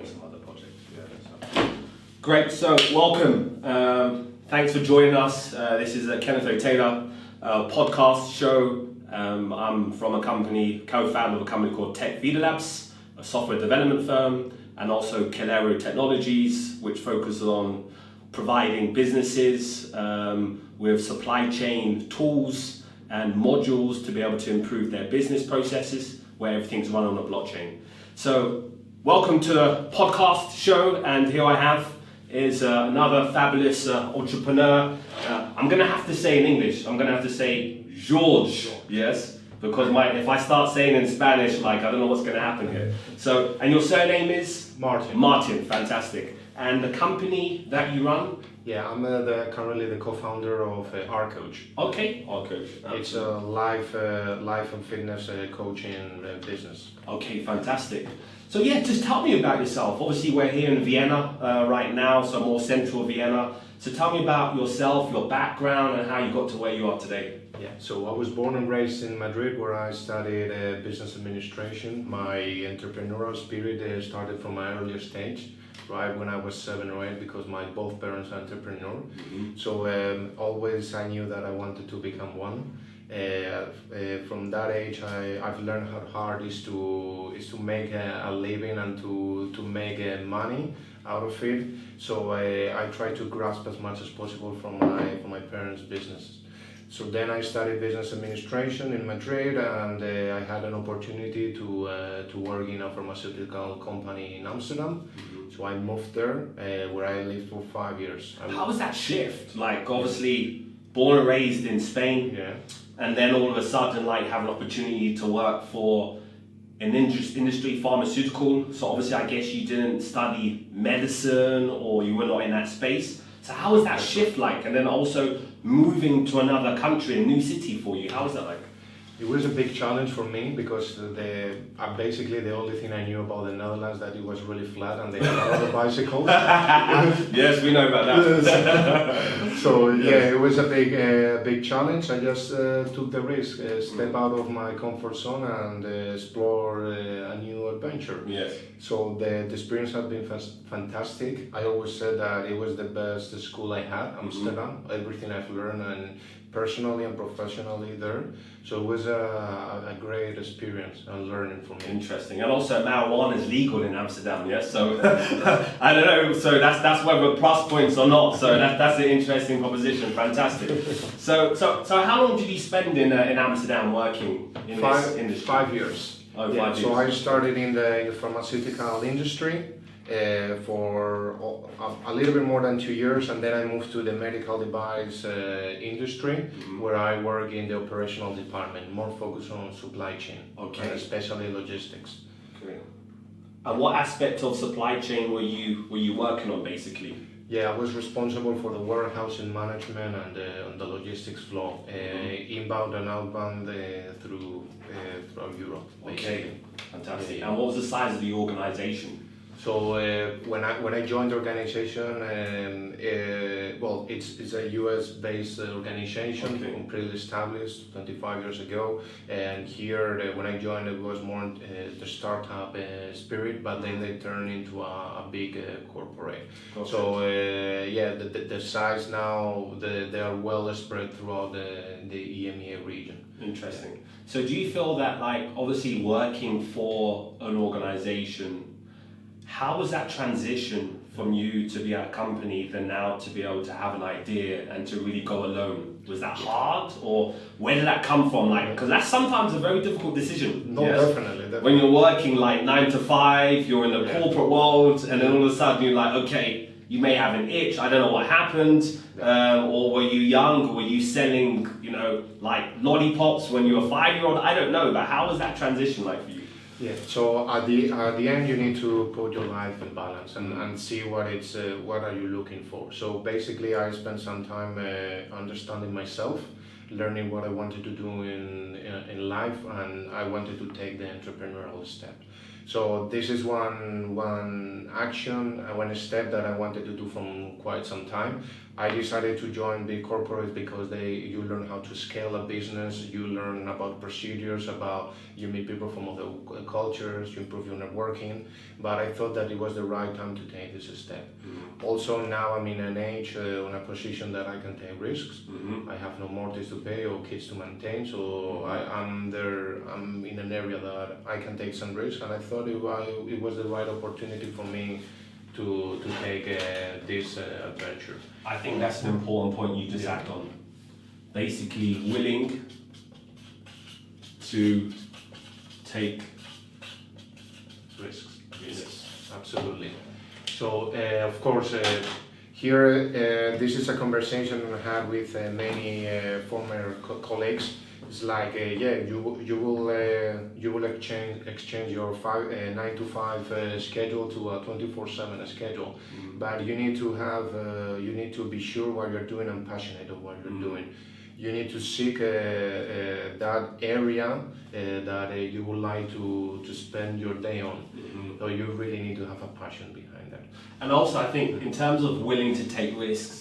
for some other projects. Yeah, so. Great, so welcome. Thanks for joining us. This is a Kenneth O. Taylor podcast show. I'm from a company, co-founder of a company called Tech Vita Labs, a software development firm, and also Calero Technologies, which focuses on providing businesses with supply chain tools and modules to be able to improve their business processes where everything's run on a blockchain. So welcome to the podcast show, and here I have is another fabulous entrepreneur. I'm going to have to say in English, I'm going to have to say Jorge, yes? Because if I start saying in Spanish, I don't know what's going to happen here. So, and your surname is? Martín. Martín, fantastic. And the company that you run? Yeah, I'm currently the co-founder of rcoach. Okay, rcoach. It's a life and fitness coaching business. Okay, fantastic. So yeah, just tell me about yourself. Obviously we're here in Vienna right now, so more central Vienna. So tell me about yourself, your background, and how you got to where you are today. Yeah, so I was born and raised in Madrid, where I studied business administration. My entrepreneurial spirit started from my earlier stage, right when I was 7 or 8, because my both parents are entrepreneur. Mm-hmm. So always I knew that I wanted to become one. From that age, I've learned how hard is to make a living and to make money out of it. So I try to grasp as much as possible from my parents' businesses. So then I studied business administration in Madrid, and I had an opportunity to work in a pharmaceutical company in Amsterdam. Mm-hmm. So I moved there, where I lived for 5 years. How was that shift? Obviously born and raised in Spain, yeah, and then all of a sudden have an opportunity to work for an industry, pharmaceutical. So obviously I guess you didn't study medicine, or you were not in that space. So how was that shift like? And then also moving to another country, a new city for you, how was that like? It was a big challenge for me, because basically the only thing I knew about the Netherlands that it was really flat and they had a lot of bicycles. Yes, we know about that. So yeah, it was a big challenge. I just took the risk, step out of my comfort zone and explore a new adventure. Yes. So the experience has been fantastic. I always said that it was the best school I had, Amsterdam. Mm-hmm. Everything I've learned, and personally and professionally there. So it was a great experience and learning for me. Interesting. And also marijuana is legal in Amsterdam, yes? So I don't know, so that's whether plus points or not. So that's an interesting proposition. Fantastic. So how long did you spend in Amsterdam working in this industry? 5 years. Oh, yeah, 5 years. So I started in the pharmaceutical industry for a little bit more than 2 years, and then I moved to the medical device industry, mm-hmm. where I work in the operational department, more focused on supply chain, okay. and especially logistics. Okay. And what aspect of supply chain were you working on basically? Yeah, I was responsible for the warehousing management and the logistics flow, inbound and outbound through Europe. Basically. Okay, fantastic. And what was the size of the organization? So when I joined the organization, it's a US-based organization, okay. Completely established 25 years ago. And here, when I joined, it was more the startup spirit, but then they turned into a big corporate. Okay. So the size now, they are well spread throughout the EMEA region. Interesting. Yeah. So do you feel that obviously working for an organization, how was that transition from you to be at a company then now to be able to have an idea and to really go alone? Was that hard, or where did that come from? Because that's sometimes a very difficult decision. No, yes? Definitely. When you're working 9 to 5, you're in the corporate world, and then all of a sudden you're okay, you may have an itch, I don't know what happened, or were you young, or were you selling, lollipops when you were a 5-year-old? I don't know, but how was that transition like for you? Yeah, so at the end you need to put your life in balance and see what are you looking for. So basically I spent some time understanding myself, learning what I wanted to do in life, and I wanted to take the entrepreneurial step. So this is one action, one step that I wanted to do from quite some time. I decided to join big corporates because you learn how to scale a business, you learn about procedures, you meet people from other cultures, you improve your networking. But I thought that it was the right time to take this step. Mm-hmm. Also now I'm in an age, in a position that I can take risks. Mm-hmm. I have no mortgage to pay or kids to maintain, so I'm in an area that I can take some risks, and I thought it was the right opportunity for me to take this adventure. I think that's an important point you just act on. Basically, willing to take risks. Yes, absolutely. So, of course, here this is a conversation I had with many former colleagues. It's like, you will exchange your 9 to 5 schedule to a 24/7 schedule, but you need to be sure what you're doing and passionate of what you're doing. You need to seek that area that you would like to spend your day on. So you really need to have a passion behind that. And also, I think in terms of willing to take risks,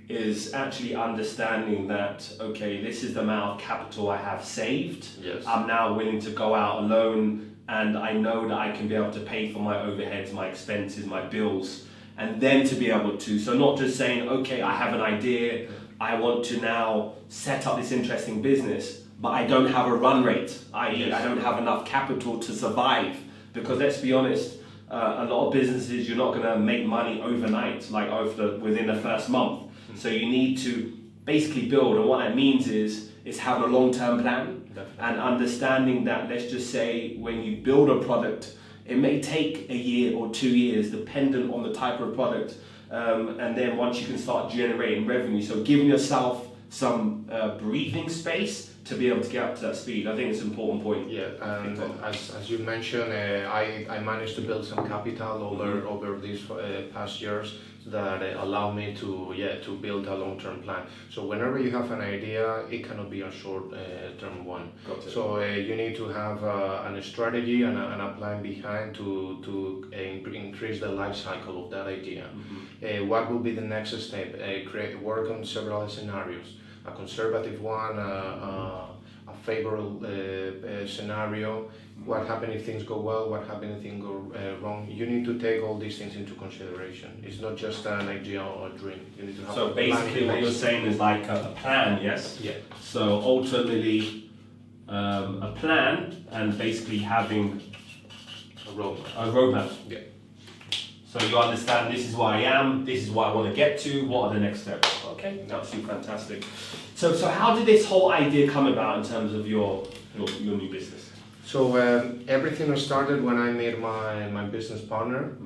is actually understanding that, okay, this is the amount of capital I have saved. Yes. I'm now willing to go out alone, and I know that I can be able to pay for my overheads, my expenses, my bills, and then to be able to, so not just saying, okay, I have an idea, I want to now set up this interesting business, but I don't have a run rate, i.e. I don't have enough capital to survive, because let's be honest, a lot of businesses, you're not going to make money overnight, like within the first month. So you need to basically build, and what that means is having a long-term plan. Definitely. And understanding that, let's just say, when you build a product, it may take a year or 2 years, dependent on the type of product, and then once you can start generating revenue. So giving yourself some breathing space to be able to get up to that speed. I think it's an important point. Yeah, and as you mentioned, I managed to build some capital over these past years that allow me to build a long-term plan. So whenever you have an idea, it cannot be a short-term one. So you need to have a strategy and a plan behind to increase the life cycle of that idea. What will be the next step? Work on several scenarios. A conservative one, a favorable scenario, what happens if things go well, what happens if things go wrong. You need to take all these things into consideration. It's not just an idea or a dream. You need to have so basically what you're saying is like a plan, yes? Yeah. So ultimately a plan and basically having a roadmap. Yeah. So you understand, this is what I am, this is what I want to get to, what are the next steps? Okay, that's fantastic. So how did this whole idea come about in terms of your new business? So everything started when I met my business partner.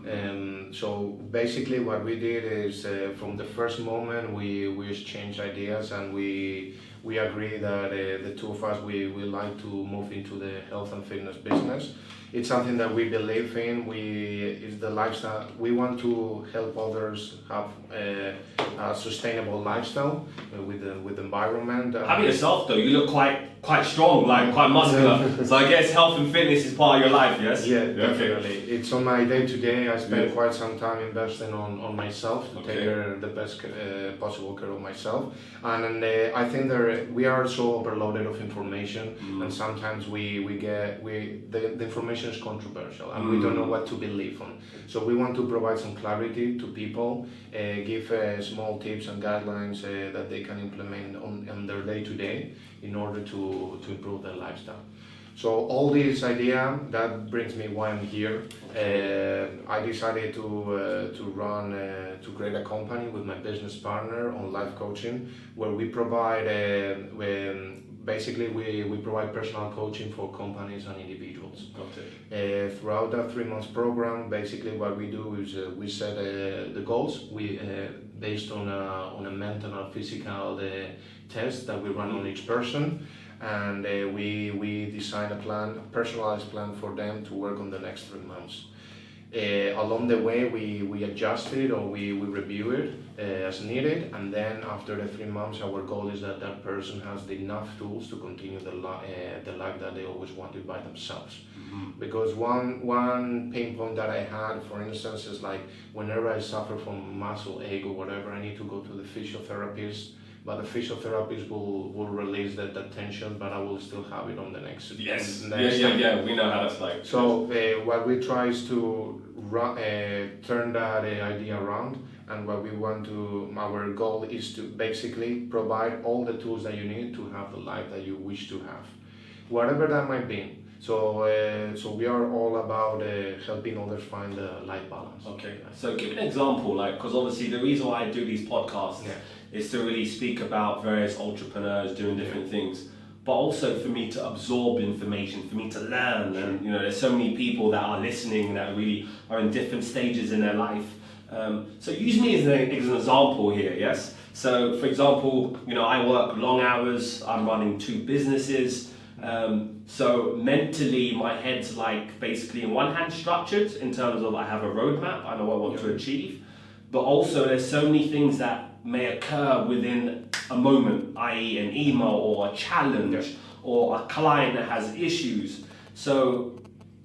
So basically what we did is from the first moment we exchanged ideas, and we agreed that the two of us we like to move into the health and fitness business. It's something that we believe in. It's the lifestyle. We want to help others have a sustainable lifestyle with the environment. Having yourself though, you look quite strong, like quite muscular. So I guess health and fitness is part of your life, yes? Yeah, definitely. It's on my day-to-day. I spend quite some time investing on myself to take the best possible care of myself. And I think we are so overloaded of information, and sometimes the information is controversial, and we don't know what to believe on. So we want to provide some clarity to people, give small tips and guidelines that they can implement on their day-to-day in order to improve their lifestyle. So all this idea, that brings me why I'm here. I decided to create a company with my business partner on life coaching, where we provide basically we provide personal coaching for companies and individuals. Throughout that 3-month program, basically what we do is we set the goals. We based on a mental and physical test that we run on each person. And we design a personalized plan for them to work on the next 3 months. Along the way, we adjust it or we review it as needed, and then after the 3 months, our goal is that that person has enough tools to continue the life that they always wanted by themselves. Mm-hmm. Because one pain point that I had, for instance, is like whenever I suffer from muscle ache or whatever, I need to go to the physiotherapist. But the physiotherapist will release that tension, but I will still have it on the next. Yes. Time. Yeah. We know how that's like. So what we try is to turn that idea around, and what we want to, our goal is to basically provide all the tools that you need to have the life that you wish to have, whatever that might be. So we are all about helping others find the life balance. Okay. So give an example, like, because obviously the reason why I do these podcasts is to really speak about various entrepreneurs doing different things, but also for me to absorb information, for me to learn. And there's so many people that are listening that really are in different stages in their life. So use me as an example here, yes? So for example, I work long hours, I'm running 2 businesses. So mentally my head's like basically in one hand structured in terms of I have a roadmap, I know what I want to achieve, but also there's so many things that may occur within a moment, i.e. an email or a challenge or a client that has issues. So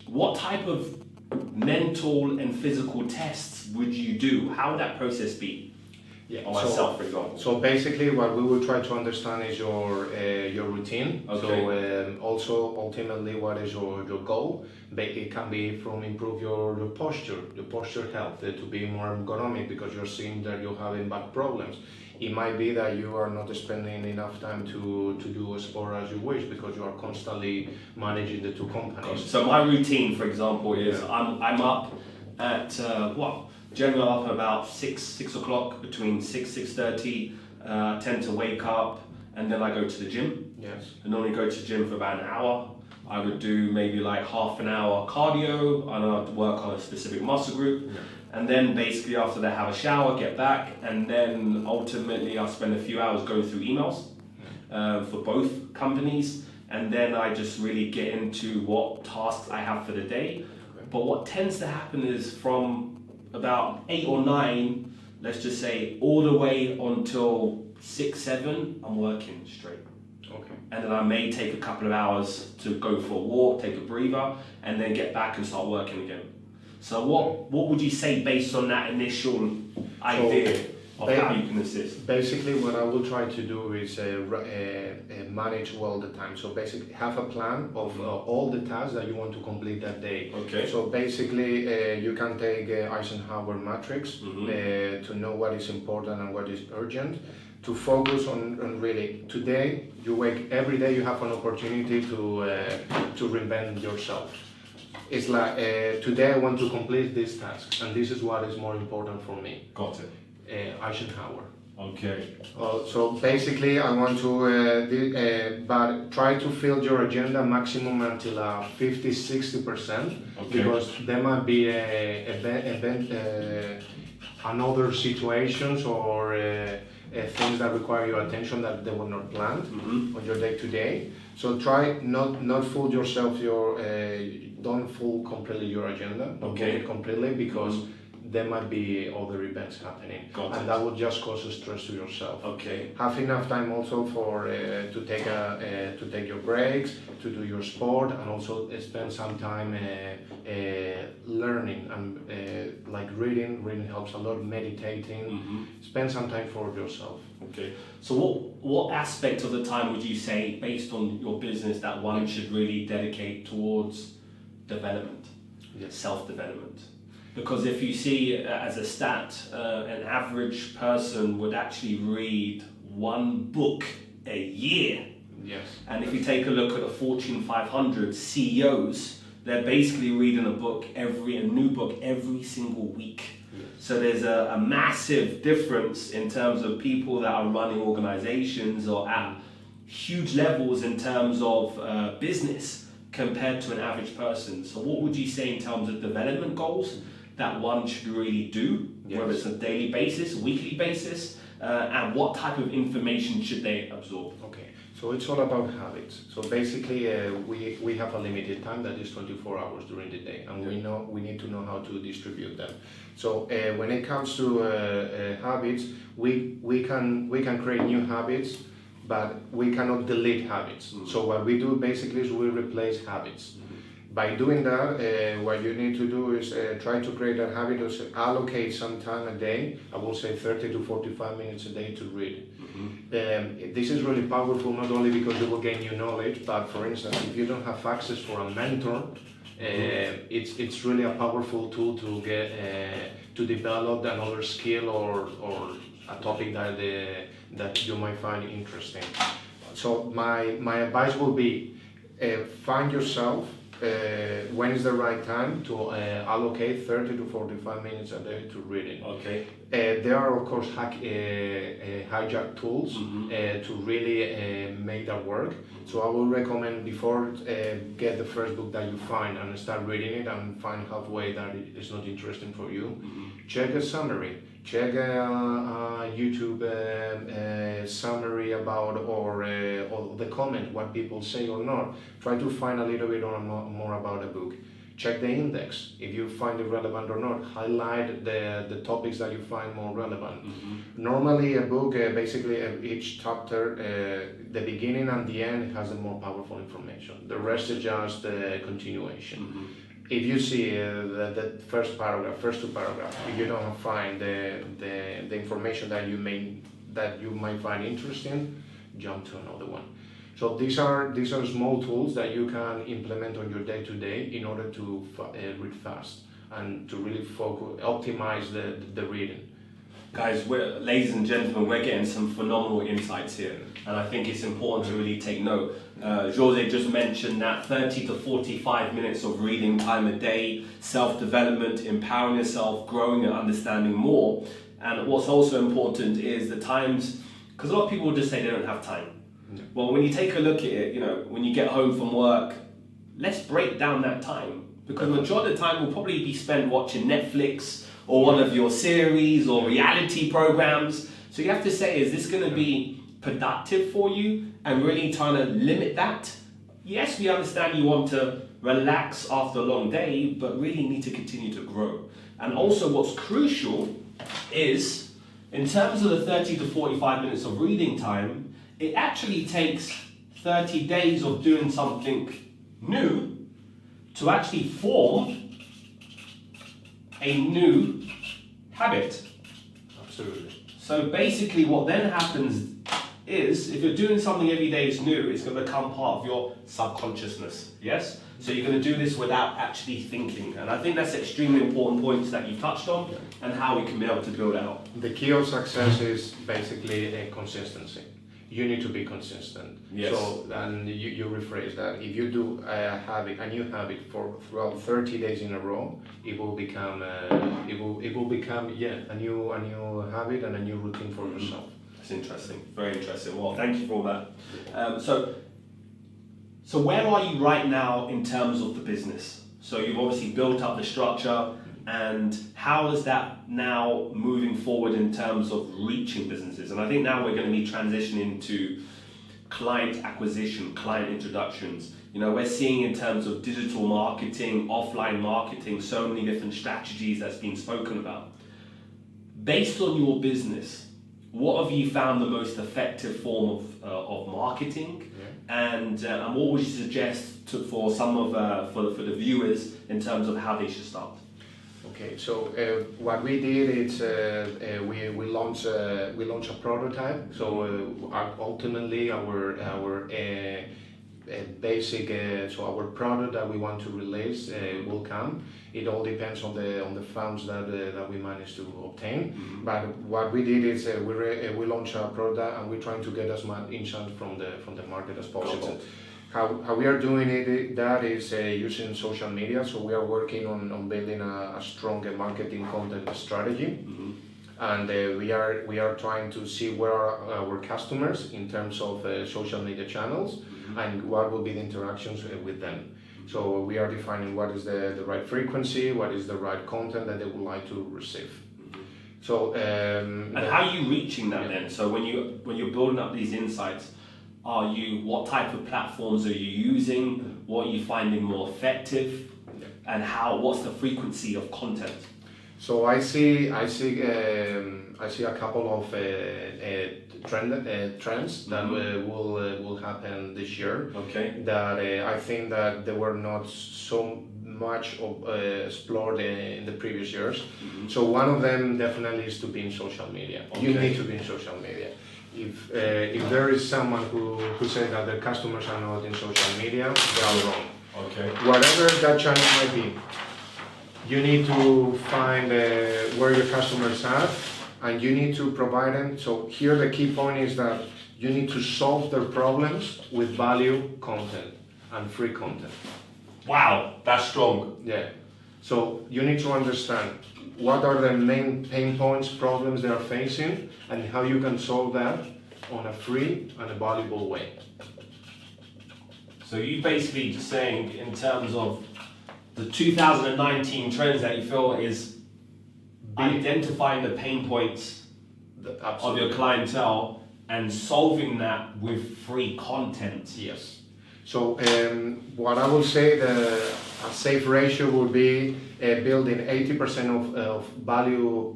what type of mental and physical tests would you do? How would that process be? On myself, for example. So basically, what we will try to understand is your routine. Okay. So also ultimately, what is your goal? It can be from improve your posture health, to be more ergonomic because you're seeing that you're having back problems. It might be that you are not spending enough time to do a sport as you wish because you are constantly managing the 2 companies. So my routine, for example, is I'm up at generally up about 6 o'clock, between 6:30. I tend to wake up and then I go to the gym. Yes. I normally go to the gym for about an hour. I would do maybe like half an hour cardio and I'd work on a specific muscle group. Yeah. And then basically after that have a shower, get back, and then ultimately I'll spend a few hours going through emails for both companies. And then I just really get into what tasks I have for the day. Okay. But what tends to happen is from about 8 or 9, let's just say, all the way until 6, 7, I'm working straight. Okay. And then I may take a couple of hours to go for a walk, take a breather, and then get back and start working again. So what would you say based on that initial idea of how you can assist? Basically, what I will try to do is manage well the time. So basically, have a plan of all the tasks that you want to complete that day. Okay. So basically, you can take Eisenhower matrix to know what is important and what is urgent. To focus on really today, every day you have an opportunity to reinvent yourself. It's like today I want to complete this task, and this is what is more important for me. Got it. Eisenhower. Okay. So basically, I want to, but try to fill your agenda maximum until 50-60%, because there might be another situations or things that require your attention that they were not planned on your day to day. So try not fool yourself. Don't fool completely your agenda. Don't fool it completely because. There might be other events happening, and that would just cause stress to yourself. Okay. Have enough time also for to take your breaks, to do your sport, and also spend some time learning and like reading. Reading helps a lot. Meditating. Spend some time for yourself. Okay. So what aspect of the time would you say, based on your business, that one should really dedicate towards development, self-development? Because if you see as a stat, an average person would actually read 1 book a year. Yes. And if you take a look at the Fortune 500 CEOs, they're basically reading a new book every single week. Yes. So there's a massive difference in terms of people that are running organizations or at huge levels in terms of business compared to an average person. So what would you say in terms of development goals that one should really do, whether it's a daily basis, weekly basis, and what type of information should they absorb? Okay, So it's all about habits. So basically, we have a limited time that is 24 hours during the day, and we need to know how to distribute them. So when it comes to habits, we can create new habits, but we cannot delete habits. So what we do basically is we replace habits. By doing that, what you need to do is try to create a habit of allocate some time a day. I will say 30 to 45 minutes a day to read. This is really powerful, not only because you will gain new knowledge, but for instance, if you don't have access for a mentor, it's really a powerful tool to get to develop another skill or a topic that you might find interesting. So my advice will be find yourself when is the right time to allocate 30 to 45 minutes a day to reading. Okay. There are of course hijack tools to really make that work. So I will recommend before get the first book that you find and start reading it and find halfway that it is not interesting for you. Check a summary. Check a YouTube summary about or the comment, what people say or not. Try to find a little bit more about a book. Check the index, if you find it relevant or not. Highlight the topics that you find more relevant. Normally a book, basically each chapter, the beginning and the end has the more powerful information. The rest is just the continuation. If you see the first two paragraphs, if you don't find the information that you might find interesting, jump to another one. So these are small tools that you can implement on your day-to-day in order to read fast and to really optimize the reading. Guys, ladies and gentlemen, we're getting some phenomenal insights here, and I think it's important to really take note. Jorge just mentioned that 30 to 45 minutes of reading time a day, self-development, empowering yourself, growing and understanding more. And what's also important is the times, because a lot of people will just say they don't have time. Well, when you take a look at it, when you get home from work, let's break down that time, because the majority of the time will probably be spent watching Netflix or one of your series or reality programs. So you have to say, is this going to be productive for you, and really trying to limit that? Yes, we understand you want to relax after a long day, but really need to continue to grow. And also what's crucial is, in terms of the 30 to 45 minutes of reading time, it actually takes 30 days of doing something new to actually form a new habit. Absolutely. So basically what then happens is, if you're doing something every day is new, it's going to become part of your subconsciousness, yes? So you're going to do this without actually thinking. And I think that's extremely important points that you've touched on, and how we can be able to build out. The key of success is basically a consistency. You need to be consistent. Yes. So, and you rephrase that. If you do a new habit throughout 30 days in a row, it will become a new habit and a new routine for yourself. That's interesting. Very interesting. Well, thank you for all that. So where are you right now in terms of the business? So you've obviously built up the structure, and how is that now moving forward in terms of reaching businesses? And I think now we're going to be transitioning to client acquisition, client introductions. We're seeing in terms of digital marketing, offline marketing, so many different strategies that's been spoken about. Based on your business, what have you found the most effective form of marketing? And what would you suggest for the viewers in terms of how they should start? Okay, so what we did is we launched a prototype. So ultimately our basic our product that we want to release will come. It all depends on the funds that we manage to obtain. But what we did is we launched a product, and we're trying to get as much insight from the market as possible. How we are doing it, that is using social media. So we are working on building a strong marketing content strategy. And we are trying to see where are our customers in terms of social media channels, and what will be the interactions with them. So we are defining what is the right frequency, what is the right content that they would like to receive. So and how are you reaching that then? So when you're building up these insights, what type of platforms are you using? What are you finding more effective? And what's the frequency of content? So I see a couple of trends that will happen this year. Okay. That I think that they were not so much explored in the previous years. So one of them definitely is to be in social media. Okay. You need to be in social media. If there is someone who says that their customers are not in social media, they are wrong. Okay. Whatever that channel might be, you need to find where your customers are, and you need to provide them. So here the key point is that you need to solve their problems with value content and free content. Wow, that's strong. Yeah. So you need to understand what are the main pain points, problems they are facing, and how you can solve that on a free and a valuable way. So you basically just saying in terms of the 2019 trends that you feel is identifying the pain points of your clientele and solving that with free content. Yes. So what I will say, a safe ratio would be building 80% of value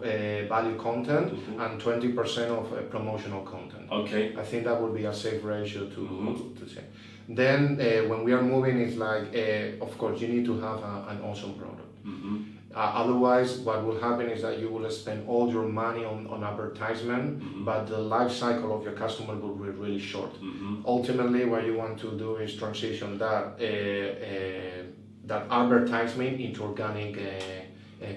content and 20% of promotional content. Okay. I think that would be a safe ratio to say. Then when we are moving, it's like, of course, you need to have an awesome product. Otherwise, what will happen is that you will spend all your money on advertisement, but the life cycle of your customer will be really short. Ultimately, what you want to do is transition that advertisement into organic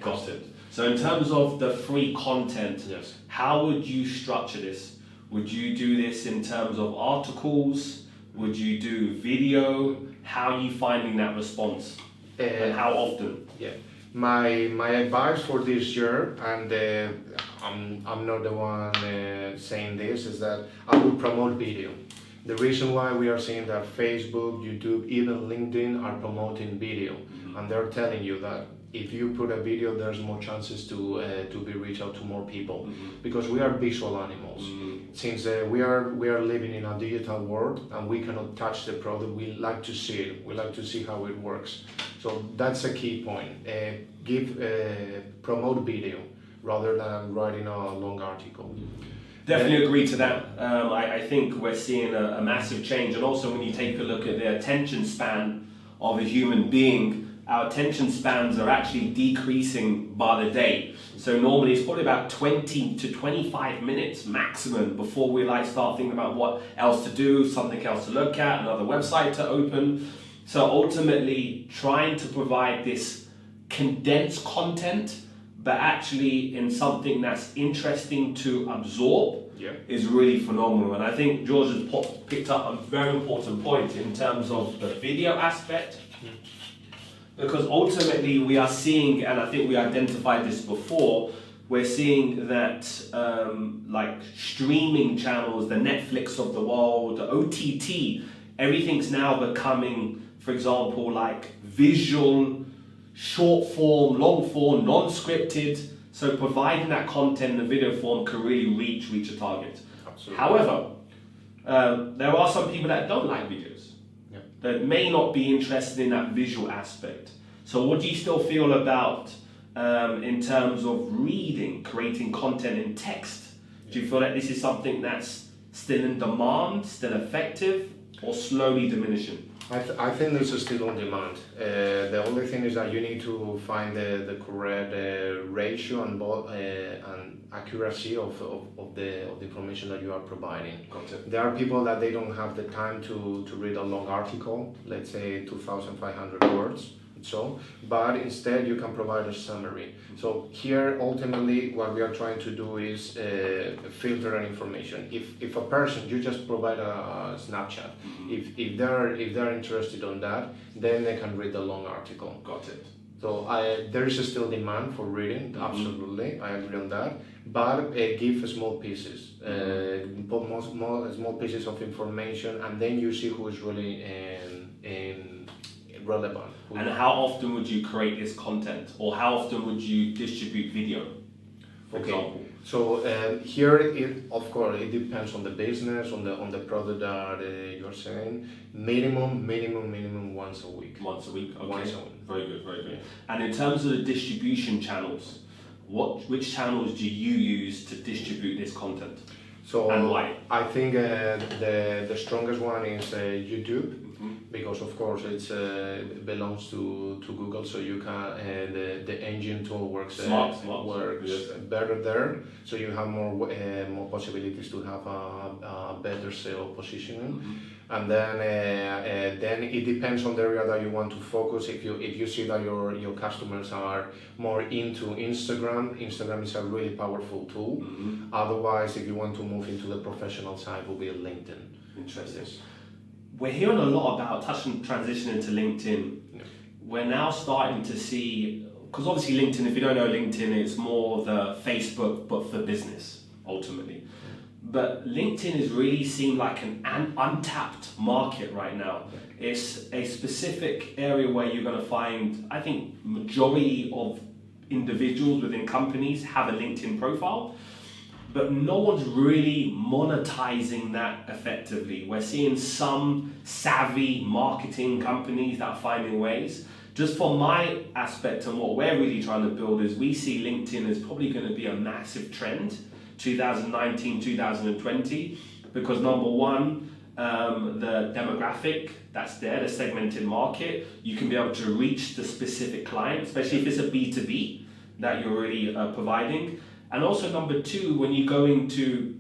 content. So in terms of the free content, yes. How would you structure this? Would you do this in terms of articles? Would you do video? How are you finding that response? And how often? Yeah. My advice for this year, and I'm not the one saying this, is that I will promote video. The reason why we are seeing that Facebook, YouTube, even LinkedIn are promoting video, and they're telling you that if you put a video, there's more chances to be reached out to more people, because we are visual animals. Since we are living in a digital world and we cannot touch the product, we like to see it. We like to see how it works. So that's a key point. Promote video rather than writing a long article. Definitely agree to that. I think we're seeing a massive change, and also when you take a look at the attention span of a human being, our attention spans are actually decreasing by the day. So normally it's probably about 20 to 25 minutes maximum before we start thinking about what else to do, something else to look at, another website to open. So ultimately trying to provide this condensed content, but actually in something that's interesting to absorb, is really phenomenal. And I think George has picked up a very important point in terms of the video aspect. Because ultimately we are seeing, and I think we identified this before, we're seeing that streaming channels, the Netflix of the world, the OTT, everything's now becoming, for example, visual, short form, long form, non-scripted. So providing that content in the video form can really reach a target. Absolutely. However, there are some people that don't like videos. That may not be interested in that visual aspect. So what do you still feel about in terms of reading, creating content in text? Do you feel that this is something that's still in demand, still effective, or slowly diminishing? I think this is still on demand. The only thing is that you need to find the correct ratio and accuracy of the information that you are providing. There are people that they don't have the time to read a long article, let's say 2,500 words. But instead you can provide a summary. So here ultimately what we are trying to do is filter an information. If a person, you just provide a snapshot, if they're interested on that, then they can read the long article. Got it. So there is still demand for reading, absolutely, I agree on that. But give small pieces, small pieces of information, and then you see who is really relevant. And how often would you create this content, or how often would you distribute video? for example? So here, of course, it depends on the business, on the product that you're selling. Minimum once a week. Once a week. Okay. Once a week. Very good. Very good. Yeah. And in terms of the distribution channels, which channels do you use to distribute this content? So and why? I think the strongest one is YouTube. Because of course it belongs to Google, so you can the engine tool works better there, so you have more possibilities to have a better SEO positioning. And then it depends on the area that you want to focus. If you see that your customers are more into Instagram is a really powerful tool. Otherwise, if you want to move into the professional side, will be LinkedIn. Interesting. Yes. We're hearing a lot about transitioning to LinkedIn. Yeah. We're now starting to see, because obviously LinkedIn, if you don't know LinkedIn, it's more the Facebook, but for business, ultimately. But LinkedIn is really seen like an untapped market right now. It's a specific area where you're going to find, I think, majority of individuals within companies have a LinkedIn profile. But no one's really monetizing that effectively. We're seeing some savvy marketing companies that are finding ways. Just from my aspect and what we're really trying to build is we see LinkedIn as probably going to be a massive trend, 2019, 2020, because number one, the demographic that's there, the segmented market, you can be able to reach the specific client, especially if it's a B2B that you're already providing. And also number two, when you go into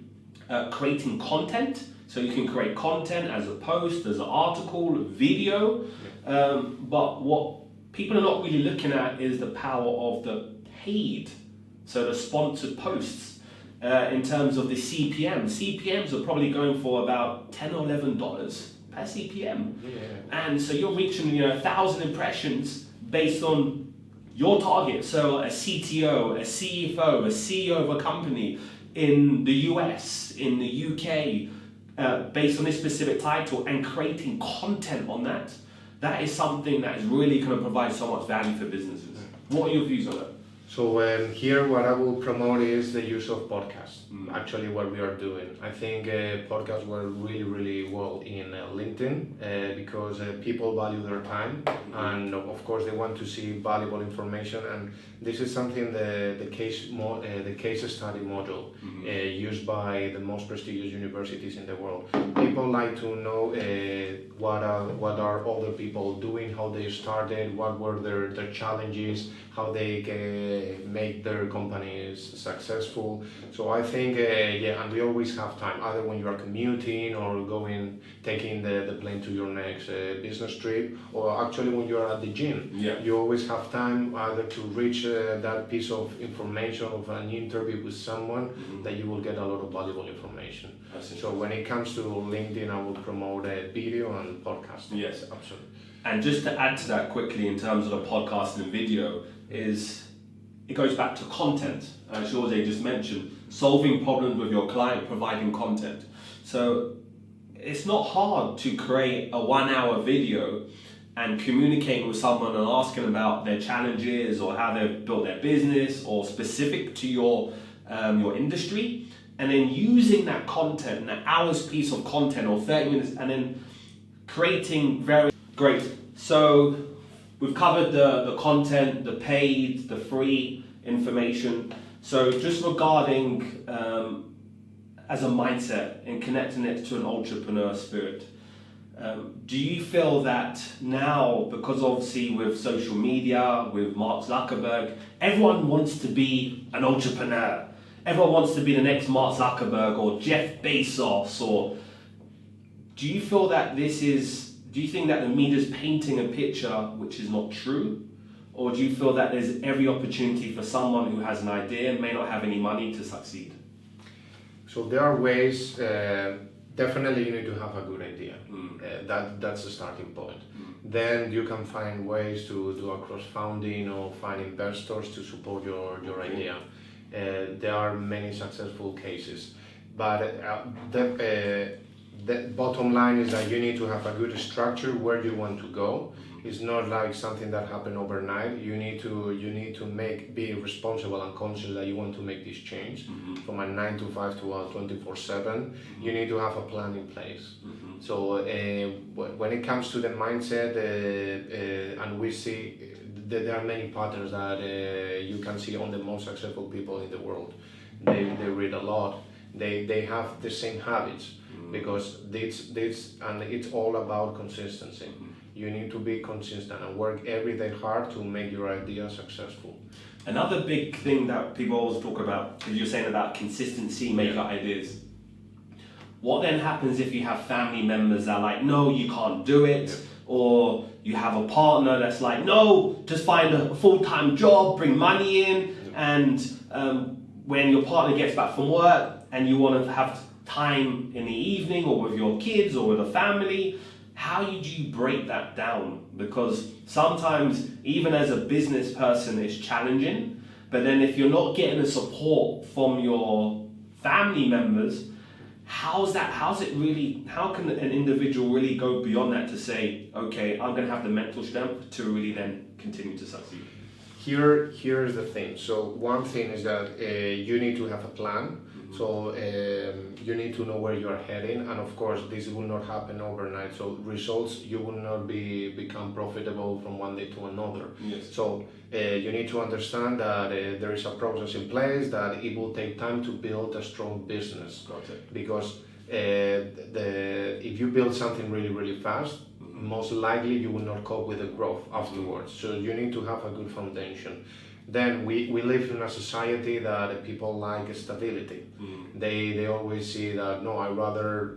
creating content, so you can create content as a post, as an article, video, but what people are not really looking at is the power of the paid, so the sponsored posts in terms of the CPM. CPMs are probably going for about $10 or $11 per CPM. And so you're reaching 1,000 impressions based on your target, so a CTO, a CFO, a CEO of a company in the US, in the UK, based on this specific title and creating content on that, that is something that is really going to provide so much value for businesses. What are your views on that? So here what I will promote is the use of podcasts, actually what we are doing. I think podcasts work really well in LinkedIn because people value their time and of course they want to see valuable information, and this is something the case study module used by the most prestigious universities in the world. People like to know what are other people doing, how they started, what were their challenges, how they make their companies successful. So I think, and we always have time, either when you are commuting or taking the plane to your next business trip, or actually when you are at the gym. You always have time either to reach that piece of information of an interview with someone that you will get a lot of valuable information. So when it comes to LinkedIn, I will promote video and podcasting. Yes, absolutely. And just to add to that quickly in terms of the podcast and video, it goes back to content. As Jorge just mentioned, solving problems with your client, providing content. So it's not hard to create a 1-hour video and communicating with someone and asking about their challenges or how they've built their business or specific to your industry, and then using that content, an hour's piece of content or 30 minutes, and then creating very great. So we've covered the content, the paid, the free information. So just regarding as a mindset and connecting it to an entrepreneur spirit, do you feel that now, because obviously with social media, with Mark Zuckerberg, everyone wants to be an entrepreneur. Everyone wants to be the next Mark Zuckerberg or Jeff Bezos, or do you feel that do you think that the media is painting a picture which is not true? Or do you feel that there's every opportunity for someone who has an idea and may not have any money to succeed? So there are ways, definitely you need to have a good idea. That's the starting point. Then you can find ways to do a cross-funding or find investors to support your idea. There are many successful cases, but the bottom line is that you need to have a good structure where you want to go, It's not like something that happened overnight. You need to be responsible and conscious that you want to make this change from a 9 to 5 to a 24/7. You need to have a plan in place. So when it comes to the mindset, and we see that there are many patterns that you can see on the most successful people in the world. They read a lot. They have the same habits because it's all about consistency. You need to be consistent and work every day hard to make your idea successful. Another big thing that people always talk about, because you're saying about consistency, make your ideas. What then happens if you have family members that are like, no, you can't do it, or you have a partner that's like, no, just find a full-time job, bring money in, and when your partner gets back from work and you want to have time in the evening or with your kids or with a family, how do you break that down? Because sometimes, even as a business person, it's challenging, but then if you're not getting the support from your family members, how can an individual really go beyond that to say, okay, I'm going to have the mental strength to really then continue to succeed? Here's the thing. So one thing is that you need to have a plan. So you need to know where you are heading, and of course this will not happen overnight. So results, you will not become profitable from one day to another. Yes. So you need to understand that there is a process in place, that it will take time to build a strong business. Got it. Because if you build something really, really fast, most likely you will not cope with the growth afterwards. So you need to have a good foundation. Then we live in a society that people like stability. They always see that, no, I rather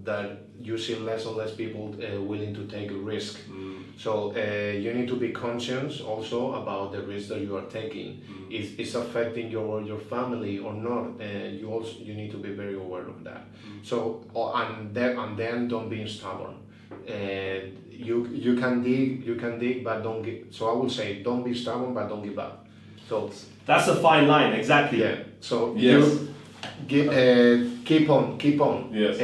that you see less and less people willing to take a risk. So you need to be conscious also about the risk that you are taking. If it's affecting your family or not, you need to be very aware of that. So and then don't be stubborn. You can dig, but don't give. So I would say, don't be stubborn, but don't give up. So that's a fine line, exactly. Yeah. So yes. Keep on. Yes.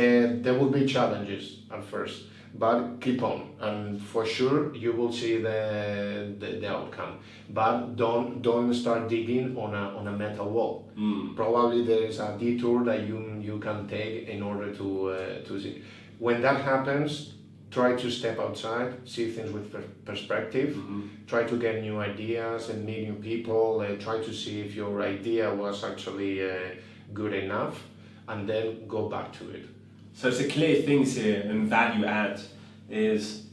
There will be challenges at first, but keep on, and for sure you will see the outcome. But don't start digging on a metal wall. Probably there is a detour that you can take in order to see. When that happens, try to step outside, see things with perspective, try to get new ideas and meet new people, try to see if your idea was actually good enough, and then go back to it. So it's a clear things here, and value add is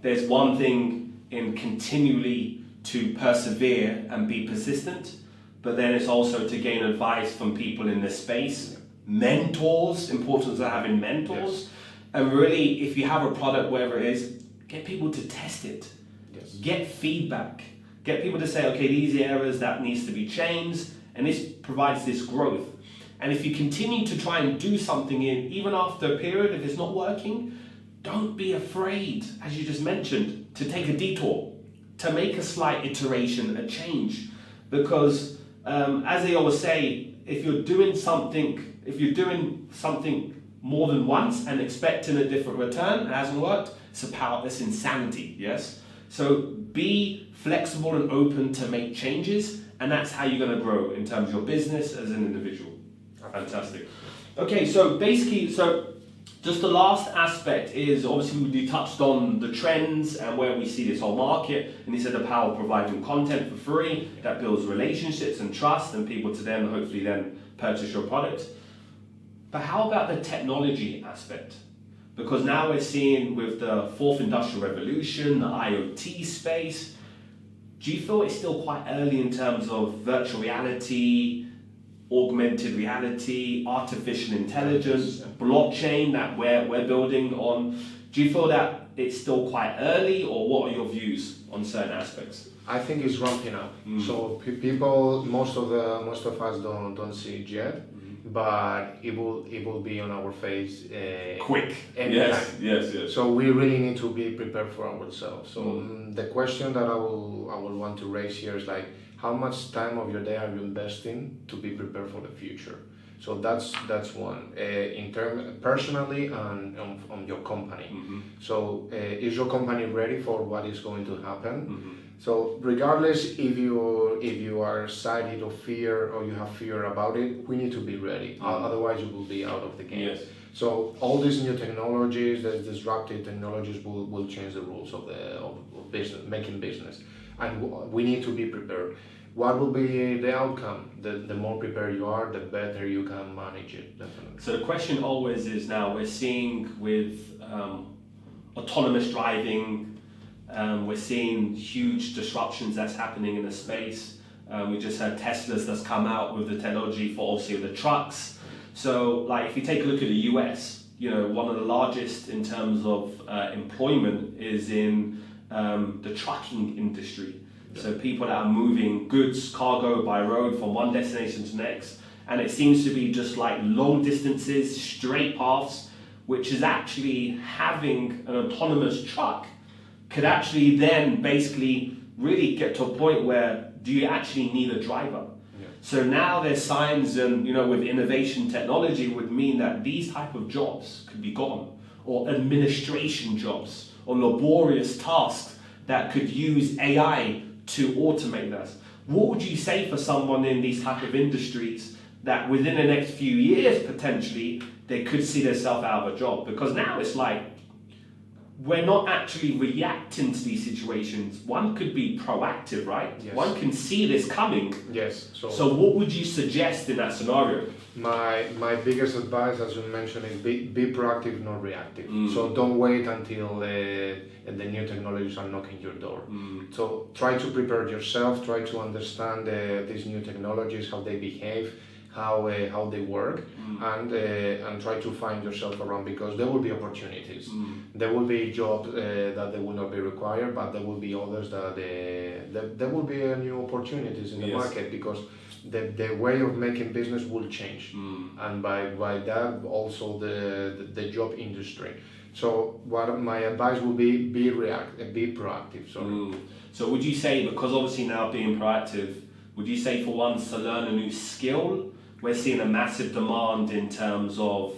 there's one thing in continually to persevere and be persistent, but then it's also to gain advice from people in the space, mentors, importance of having mentors. Yes. And really, if you have a product, whatever it is, get people to test it. Yes. Get feedback. Get people to say, okay, these are areas that needs to be changed, and this provides this growth. And if you continue to try and do something even after a period, if it's not working, don't be afraid, as you just mentioned, to take a detour, to make a slight iteration, a change. Because as they always say, if you're doing something more than once and expecting a different return, it hasn't worked, it's insanity, yes? So be flexible and open to make changes, and that's how you're going to grow in terms of your business as an individual. Fantastic. Okay, so basically, just the last aspect is, obviously we touched on the trends and where we see this whole market, and you said the power of providing content for free that builds relationships and trust, and people to then hopefully then purchase your product. But how about the technology aspect? Because now we're seeing with the fourth industrial revolution, the IoT space, do you feel it's still quite early in terms of virtual reality, augmented reality, artificial intelligence, blockchain that we're building on? Do you feel that it's still quite early, or what are your views on certain aspects? I think it's ramping up. So people, most of us don't see it yet. But it will be on our face quick. Anytime. Yes. So we really need to be prepared for ourselves. So the question that I will want to raise here is like, how much time of your day are you investing to be prepared for the future? So that's one. In term personally and on your company. So is your company ready for what is going to happen? So regardless if you are excited or fear or you have fear about it, we need to be ready. Otherwise, you will be out of the game. Yes. So all these new technologies, the disruptive technologies, will change the rules of business, making business, and we need to be prepared. What will be the outcome? The more prepared you are, the better you can manage it. Definitely. So the question always is now we're seeing with autonomous driving. We're seeing huge disruptions that's happening in the space. We just had Teslas that's come out with the technology for obviously the trucks. So like if you take a look at the US, one of the largest in terms of employment is in the trucking industry. So people that are moving goods, cargo by road from one destination to the next. And it seems to be just like long distances, straight paths, which is actually having an autonomous truck could actually then basically really get to a point where do you actually need a driver? So now there's signs and with innovation technology would mean that these type of jobs could be gone, or administration jobs or laborious tasks that could use AI to automate that. What would you say for someone in these type of industries that within the next few years potentially they could see themselves out of a job? Because now it's like we're not actually reacting to these situations. One could be proactive, right? Yes. One can see this coming. Yes. So what would you suggest in that scenario? My biggest advice, as you mentioned, is be proactive, not reactive. So don't wait until the new technologies are knocking your door. So try to prepare yourself, try to understand these new technologies, how they behave, how they work, and try to find yourself around, because there will be opportunities. There will be jobs that they will not be required, but there will be others that there will be new opportunities in the market, because the way of making business will change, and by that also the job industry. So what my advice would be proactive. So would you say, because obviously now being proactive, would you say for once to learn a new skill? We're seeing a massive demand in terms of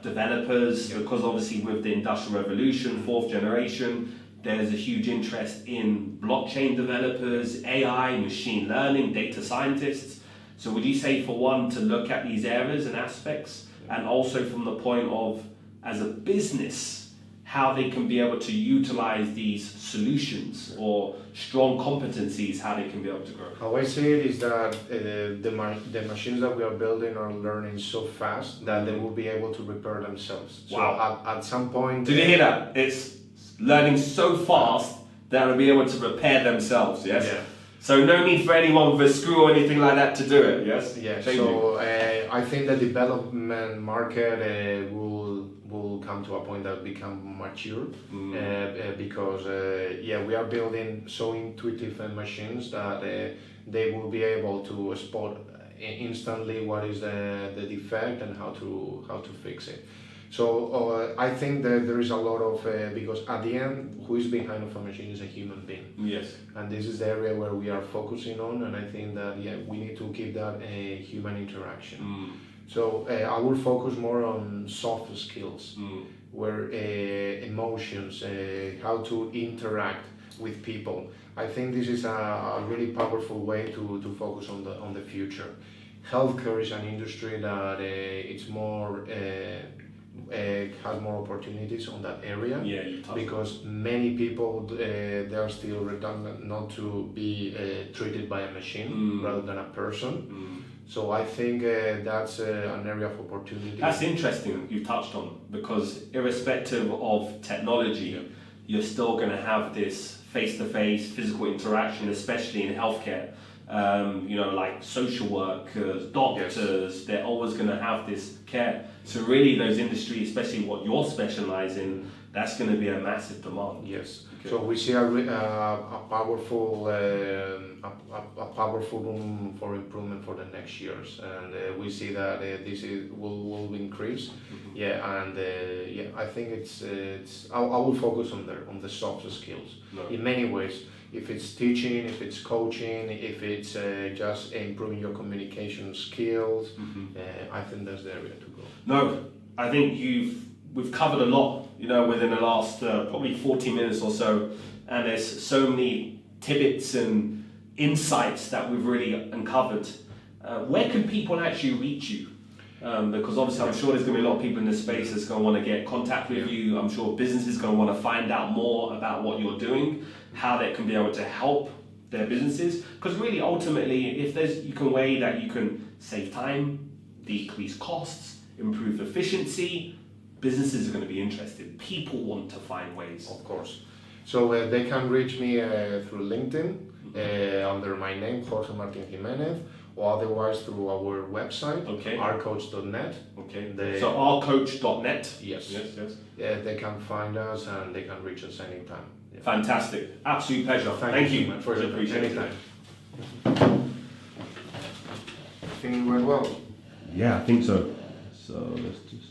developers, because obviously with the Industrial Revolution, 4th generation, there's a huge interest in blockchain developers, AI, machine learning, data scientists. So would you say for one to look at these areas and aspects, and also from the point of as a business, how they can be able to utilize these solutions or strong competencies, how they can be able to grow? How I see it is that the machines that we are building are learning so fast that they will be able to repair themselves. Wow. So at some point... Did you hear that? It's learning so fast that they'll be able to repair themselves, yes? Yeah. So no need for anyone with a screw or anything like that to do it, yes? Yeah, so I think the development market will come to a point that will become mature, because we are building so intuitive machines that they will be able to spot instantly what is the defect and how to fix it. So I think that there is a lot of, because at the end, who is behind of a machine is a human being. Yes. And this is the area where we are focusing on, and I think that we need to keep that human interaction. So I will focus more on soft skills, where emotions, how to interact with people. I think this is a really powerful way to focus on the future. Healthcare is an industry that it's more has more opportunities on that area, because many people they are still redundant not to be treated by a machine rather than a person. So I think that's an area of opportunity. That's interesting you touched on, because irrespective of technology, you're still going to have this face-to-face physical interaction, especially in healthcare. Like social workers, doctors, they're always going to have this care. So really those industries, especially what you're specialising in, that's going to be a massive demand. Yes. So we see a powerful room for improvement for the next years, and we see that will increase. Mm-hmm. I think I will focus on the soft skills in many ways. If it's teaching, if it's coaching, if it's just improving your communication skills, I think that's the area to go. No, I think we've covered a lot, within the last probably 40 minutes or so, and there's so many tidbits and insights that we've really uncovered. Where can people actually reach you? Because obviously I'm sure there's going to be a lot of people in this space that's going to want to get in contact with you. I'm sure businesses are going to want to find out more about what you're doing, how they can be able to help their businesses. Because really, ultimately, if you can weigh that you can save time, decrease costs, improve efficiency, businesses are going to be interested. People want to find ways. Of course. So they can reach me through LinkedIn under my name, Jorge Martín Jiménez, or otherwise through our website, rcoach.net. Okay. So rcoach.net. Yes. Yeah, they can find us and they can reach us anytime. Yeah. Fantastic. Absolute pleasure. Thank you. Man, for appreciate anytime. it. I think it went well. Yeah, I think so. So let's just